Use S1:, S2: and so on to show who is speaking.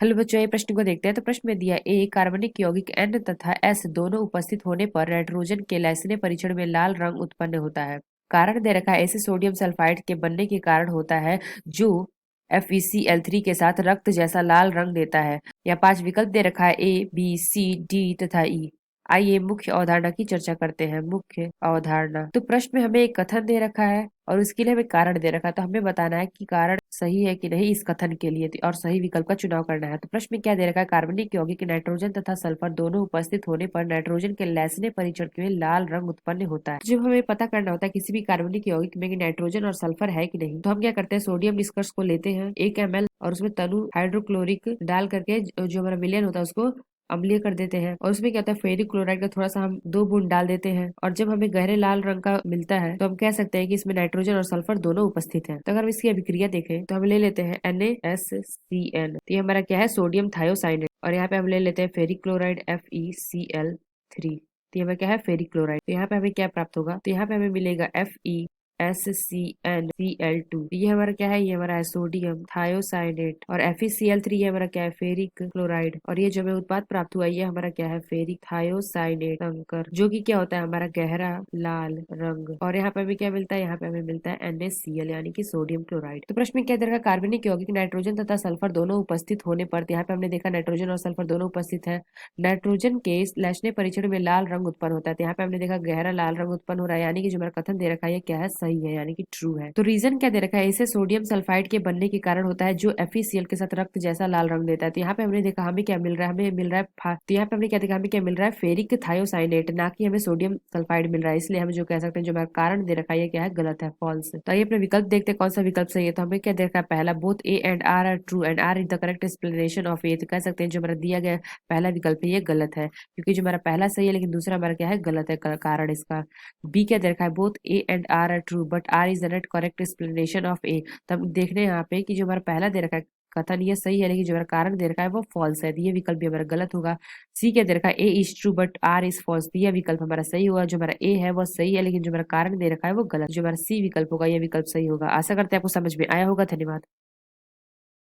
S1: Hello बच्चों, ये प्रश्न को देखते हैं। तो प्रश्न में दिया ए कार्बनिक यौगिक N तथा S दोनों उपस्थित होने पर नाइट्रोजन के लैसिने परीक्षण में लाल रंग उत्पन्न होता है। कारण दे रखा है ऐसे सोडियम सल्फाइड के बनने के कारण होता है जो FeCl3 के साथ रक्त जैसा लाल रंग देता है। या 5 विकल्प दे रखा है A, B, C, D तथा E। आइए मुख्य अवधारणा की चर्चा करते हैं। मुख्य अवधारणा। तो प्रश्न में हमें एक कथन दे रखा है और उसके लिए हमें कारण दे रखा है। तो हमें बताना है कि कारण सही है कि नहीं इस कथन के लिए, और सही विकल्प का चुनाव करना है। तो प्रश्न में क्या दे रखा है? कार्बनिक यौगिक नाइट्रोजन तथा सल्फर दोनों उपस्थित होने पर नाइट्रोजन के लैसिने परीक्षण में लाल रंग उत्पन्न होता है। जब हमें पता करना होता है किसी भी कार्बनिक यौगिक में कि नाइट्रोजन और सल्फर है कि नहीं, तो हम क्या करते हैं, सोडियम निष्कर्ष को लेते हैं 1 ml और उसमें तनु हाइड्रोक्लोरिक डाल करके जो हमारा विलयन होता है उसको अम्लीय कर देते हैं। और उसमें क्या होता है, फेरिक क्लोराइड का थोड़ा सा हम 2 बूंद डाल देते हैं। और जब हमें गहरे लाल रंग का मिलता है तो हम कह सकते हैं कि इसमें नाइट्रोजन और सल्फर दोनों उपस्थित हैं। तो अगर हम इसकी अभिक्रिया देखें तो हम ले लेते हैं NaSCN। तो ये हमारा क्या है, सोडियम थायोसाइनेट। और यहाँ पे हम ले लेते हैं फेरिक क्लोराइड FeCl3। तो ये हमें क्या है, फेरिक क्लोराइड। तो यहाँ पे हमें क्या प्राप्त होगा, तो यहाँ पे हमें मिलेगा FeSCnCl2। ये हमारा क्या है, ये हमारा है सोडियम थायोसाइनेट। और FeCl3 ये हमारा क्या है, फेरिक क्लोराइड। और ये जो हमें उत्पाद प्राप्त हुआ ये हमारा क्या है, फेरिक थायोसाइनेट संकर, जो कि क्या होता है, हमारा गहरा लाल रंग। और यहाँ पे हमें क्या मिलता है, यहाँ पे हमें मिलता है NaCl यानी कि सोडियम क्लोराइड। तो प्रश्न में क्या देखा, कार्बनिक यौगिक नाइट्रोजन तथा सल्फर दोनों उपस्थित होने पर, यहाँ पे हमने देखा नाइट्रोजन और सल्फर दोनों उपस्थित है। नाइट्रोजन के लैशने परीक्षण में लाल रंग उत्पन्न होता है। तो यहाँ पे हमने देखा गहरा लाल रंग उत्पन्न हो रहा है, यानी कि जो हमारा कथन दे रखा है ये क्या है, सही है, यानी कि ट्रू है। तो रीजन क्या दे रखा है, इसे सोडियम सल्फाइड के बनने के कारण होता है जो FeCl के साथ रक्त जैसा लाल रंग देता है। तो यहाँ पे हमने देखा हमें क्या मिल रहा है, हमें मिल रहा है तो यहाँ पे हमने क्या देखा, हमें क्या मिल रहा है, फेरिक थायोसाइनेट, ना कि हमें सोडियम सल्फाइड मिल रहा है। इसलिए हम जो कह सकते हैं जो हमारा कारण दे रखा है ये क्या है, गलत है, फॉल्स। तो ये अपने विकल्प देखते हैं कौन सा विकल्प सही है। तो हमें क्या दे रखा है, पहला both A and R are true and R is the correct explanation of A. तो कह सकते हैं जो हमारा दिया गया पहला विकल्प है ये गलत है, क्योंकि जो हमारा पहला सही है लेकिन दूसरा हमारा क्या है, गलत है कारण इसका। बी क्या दे रखा है, both A and R true but R is the not correct explanation of A. तो हम देख रहे हैं यहाँ पे कि जो हमारा पहला दे रखा है कथन ये सही है, लेकिन जो हमारा कारण दे रखा है वो फॉल्स है। तो ये विकल्प भी हमारा गलत होगा। सी क्या दे रखा है, A is true but R is false. तो यह विकल्प हमारा सही होगा। जो हमारा ए है वो सही है, लेकिन जो हमारा कारण दे रखा है वो गलत। जो हमारा सी विकल्प होगा ये विकल्प सही होगा। आशा करते हैं आपको समझ में आया होगा। धन्यवाद।